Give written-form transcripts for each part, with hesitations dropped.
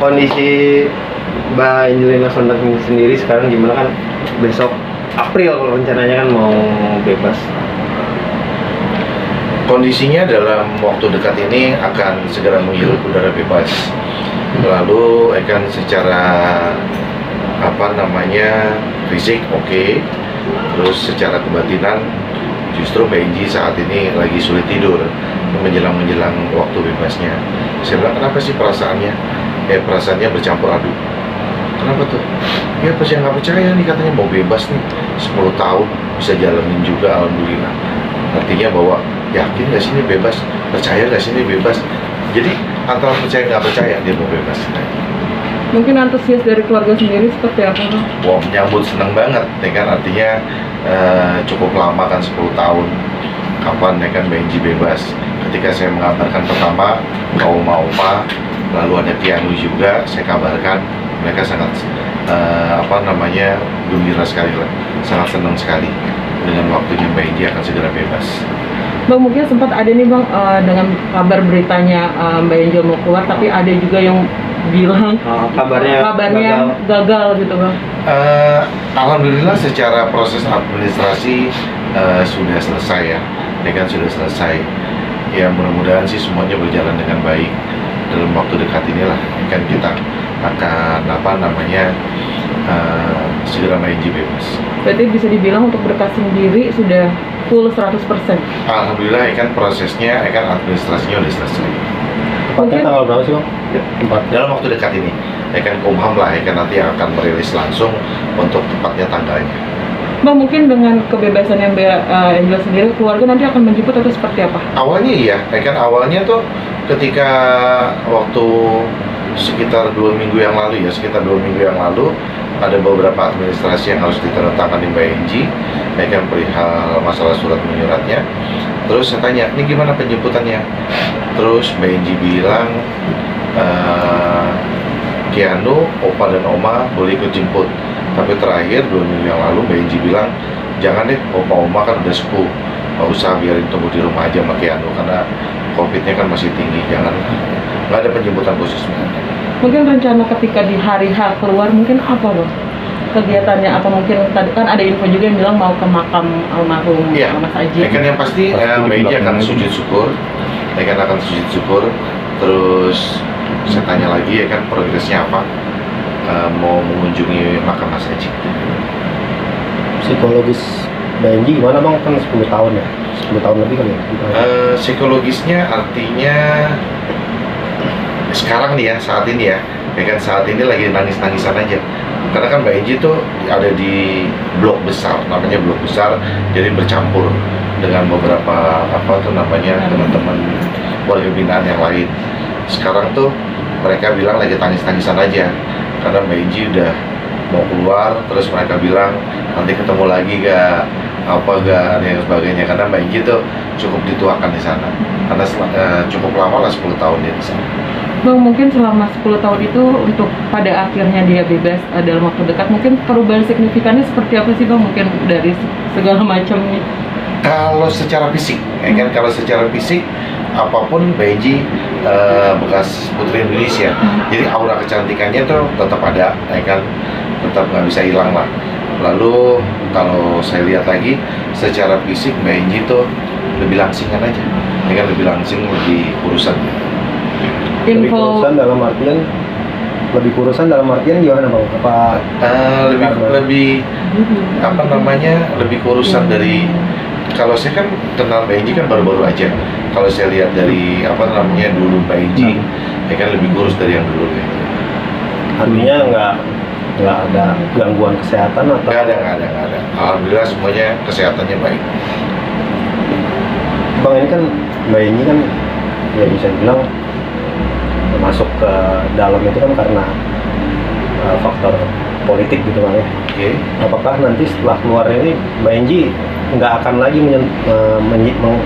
kondisi Mbak Angelina Sondakh sendiri sekarang gimana, kan besok April rencananya kan mau bebas? Kondisinya dalam waktu dekat ini akan segera menghirup udara bebas. Lalu akan secara fisik oke. Terus secara kebatinan justru PNJ saat ini lagi sulit tidur menjelang waktu bebasnya. Saya bilang, kenapa sih perasaannya? Perasaannya bercampur aduk. Kenapa tuh? Ya pas yang nggak percaya nih, katanya mau bebas nih 10 tahun bisa jalanin juga, alhamdulillah. Artinya bahwa yakin nggak sih ini bebas, percaya nggak sih ini bebas. Jadi antara percaya nggak percaya dia mau bebas. Mungkin antusias dari keluarga sendiri seperti apa, Bang? Wah, menyambut seneng banget, ya kan, artinya cukup lama kan 10 tahun. Kapan ya kan Benji bebas? Ketika saya mengabarkan pertama ke Oma, lalu ada Keanu juga, saya kabarkan, mereka sangat gembira sekali lah, sangat senang sekali dengan waktunya Benji akan segera bebas. Bang, mungkin sempat ada nih Bang, dengan kabar beritanya Mbak Angel mau keluar, tapi ada juga yang bilang kabarnya gagal gitu Bang. Alhamdulillah secara proses administrasi sudah selesai ya kan, sudah selesai. Ya mudah-mudahan sih semuanya berjalan dengan baik. Dalam waktu dekat inilah kan kita akan segera Benji bebas. Berarti bisa dibilang untuk berkas sendiri sudah full 100%. Alhamdulillah ya kan, prosesnya ya kan, administrasinya udah selesai. Tepatnya tanggal berapa sih Bang? Dalam waktu dekat ini ya kan, Kumham lah ya kan nanti akan merilis langsung untuk tepatnya tanggalnya. Bang, mungkin dengan kebebasan yang Mbak Angel sendiri, keluarga nanti akan menjemput atau seperti apa? Awalnya iya, ya kan, awalnya tuh ketika waktu sekitar 2 minggu yang lalu ada beberapa administrasi yang harus ditandatangani Mbak Enji, ya kan, perihal masalah surat menyuratnya. Terus saya tanya, ini gimana penjemputannya? Terus Mbak Enji bilang, Keanu, Opa dan Oma boleh ikut jemput. Tapi terakhir 2 minggu yang lalu Mbak Enji bilang, jangan deh, Opa Oma kan udah sepuh, nggak usah, biarin tunggu di rumah aja sama Keanu karena COVID-nya kan masih tinggi, jangan, nggak ada penjemputan khusus. Mungkin rencana ketika di hari H keluar mungkin apa Bang? Kegiatannya apa, mungkin tadi kan ada info juga yang bilang mau ke makam almarhum Mas Aji. Ya kan, yang pasti Mbak Enji akan sujud syukur, ya kan, akan sujud syukur. Terus saya tanya lagi ya kan, progresnya apa, mau mengunjungi makam Mas Aji. Psikologis Mbak Enji gimana Bang? Kan 10 tahun ya, 10 tahun lebih kali ya? Psikologisnya artinya sekarang nih ya, saat ini kan saat ini lagi nangis-nangisan aja. Karena kan Mbak Enji tuh ada di blok besar, namanya blok besar, jadi bercampur dengan beberapa teman-teman warga binaan yang lain. Sekarang tuh mereka bilang lagi tangis-tangisan aja, karena Mbak Enji udah mau keluar, terus mereka bilang nanti ketemu lagi gak dan yang sebagainya, karena Mbak Enji tuh cukup dituakan di sana, karena cukup lama lah, 10 tahun dia di sana. Bang, mungkin selama 10 tahun itu untuk pada akhirnya dia bebas dalam waktu dekat, mungkin perubahan signifikannya seperti apa sih Bang? Mungkin dari segala macamnya. Kalau secara fisik, kalau secara fisik apapun Mbak Enji bekas Putri Indonesia, jadi aura kecantikannya tuh tetap ada, ya kan, tetap nggak bisa hilang lah. Lalu kalau saya lihat lagi secara fisik Mbak Enji tuh lebih langsingan aja, ya kan, lebih langsing, lebih kurusan. Lebih kurusan dalam artian gimana Bang? Apa lebih kurusan dari, kalau saya kan kenal Mbak Enji kan baru-baru aja. Kalau saya lihat dari dulu Mbak Enji, ya kan lebih kurus dari yang dulu. Artinya nggak ada gangguan kesehatan atau? Nggak ada. Alhamdulillah semuanya kesehatannya baik. Bang, ini kan Mbak Enji kan ya bisa bilang masuk ke dalam itu kan karena faktor politik gitu Bang ya. Oke. Apakah nanti setelah keluar ini Mbak Enji nggak akan lagi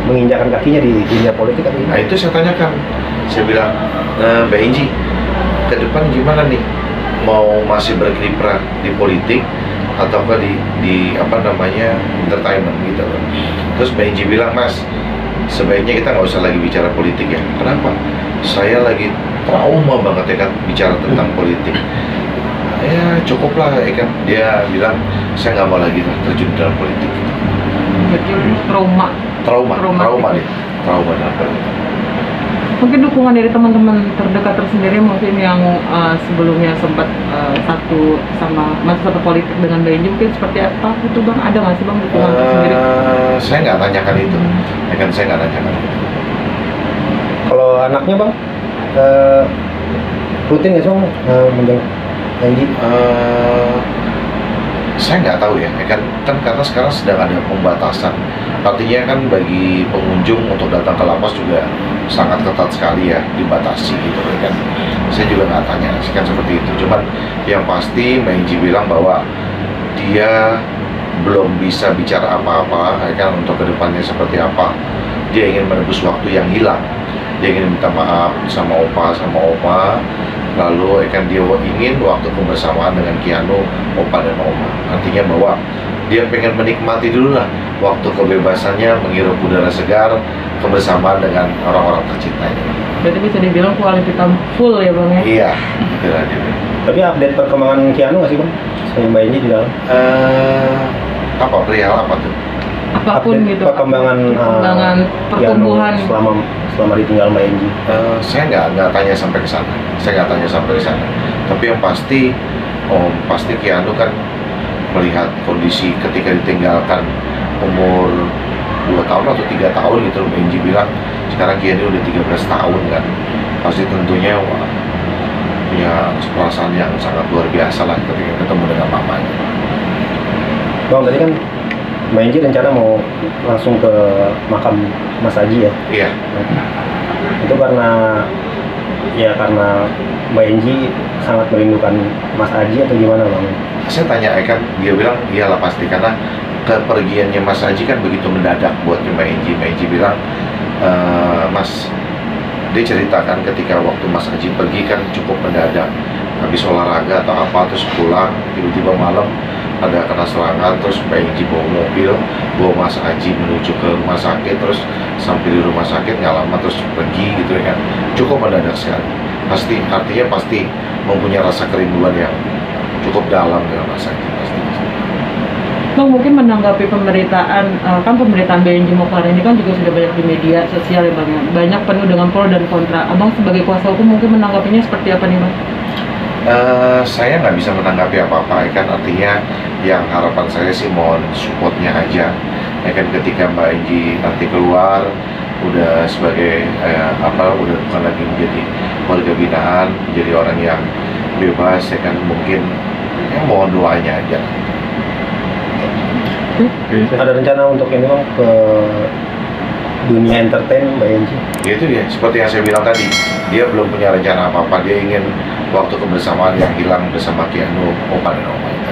menginjakkan kakinya di dunia politik kan? Nah itu saya tanyakan, saya bilang, Mbak Enji ke depan gimana nih, mau masih berkiprah di politik ataukah di entertainment gitu. Terus Mbak Enji bilang, Mas, sebaiknya kita nggak usah lagi bicara politik ya. Kenapa? Saya lagi trauma banget ya kan bicara tentang politik. Ya cukuplah ya kan, dia bilang saya nggak mau lagi lah terjun dalam politik. Jadi trauma. Trauma Traumatik. dia, trauma dalam politik. Mungkin dukungan dari teman-teman terdekat tersendiri mungkin yang sebelumnya sempat masuk satu politik dengan Mbak Enji, mungkin seperti apa itu Bang? Ada nggak sih Bang dukungan tersendiri? Saya nggak tanyakan itu, ya kan saya nggak tanyakan itu. Kalau anaknya bang, rutin nggak sih bang menjenguk Enji? Saya nggak tahu ya kan karena sekarang sedang ada pembatasan. Artinya kan bagi pengunjung untuk datang ke lapas juga sangat ketat sekali ya, dibatasi gitu ya kan. Saya juga nggak tanya sih kan seperti itu. Cuman yang pasti Mbak Enji bilang bahwa dia belum bisa bicara apa-apa ya kan untuk kedepannya seperti apa. Dia ingin menebus waktu yang hilang. Dia ingin minta maaf sama opa sama oma. Lalu kan dia ingin waktu kebersamaan dengan Keanu, opa dan oma. Artinya bahwa dia pengen menikmati dulu lah waktu kebebasannya, menghirup udara segar, kebersamaan dengan orang-orang tercintanya. Berarti bisa dibilang quality time full ya Bang ya? Iya, betul aja. Tapi update perkembangan Keanu nggak sih bang? Sama Mbak Enji di dalam? Apa perihal apa tuh? Apapun Update gitu. perkembangan pertumbuhan. Keanu selama ditinggal Mbak Enji. Saya nggak tanya sampai ke sana. Saya nggak tanya sampai ke sana. Tapi yang pasti, pasti Keanu kan melihat kondisi ketika ditinggalkan umur 2 tahun atau 3 tahun gitu. Mbak Enji bilang sekarang Keanu udah 13 tahun kan. Pasti tentunya punya perasaan yang sangat luar biasa lah ketika ketemu dengan mamanya. Bang tadi kan Mbak Enji rencana mau langsung ke makam Mas Aji ya? Iya. Itu karena Mbak Enji sangat merindukan Mas Aji atau gimana bang? Saya tanya kan, dia bilang iyalah pasti karena kepergiannya Mas Aji kan begitu mendadak buat Mbak Enji. Mbak Enji bilang, Mas, dia ceritakan ketika waktu Mas Aji pergi kan cukup mendadak, habis olahraga atau apa terus pulang tiba-tiba malam ada kena serangan, terus Mbak Enji bawa mobil bawa Mas Aji menuju ke rumah sakit, terus sampai di rumah sakit nggak lama terus pergi gitu ya kan, cukup mendadak sekali. Artinya pasti mempunyai rasa kerinduan yang cukup dalam dengan Mas Aji pasti. Bang mungkin menanggapi pemberitaan, kan pemberitaan Mbak Enji Moklar ini kan juga sudah banyak di media sosial ya Bang ya, banyak penuh dengan pro dan kontra. Abang sebagai kuasa hukum mungkin menanggapinya seperti apa nih Bang? Saya nggak bisa menanggapi apa-apa kan, artinya yang harapan saya sih mohon supportnya aja ya kan, ketika Mbak Enji nanti keluar udah sebagai udah bukan lagi menjadi warga binaan, menjadi orang yang bebas ya kan, mungkin ya mohon doanya aja. Ada rencana untuk ini bang ke dunia entertain Mbak Enji? Itu dia, seperti yang saya bilang tadi, dia belum punya rencana apa-apa, dia ingin waktu kebersamaan yang hilang bersama Keanu, opa dan oma itu.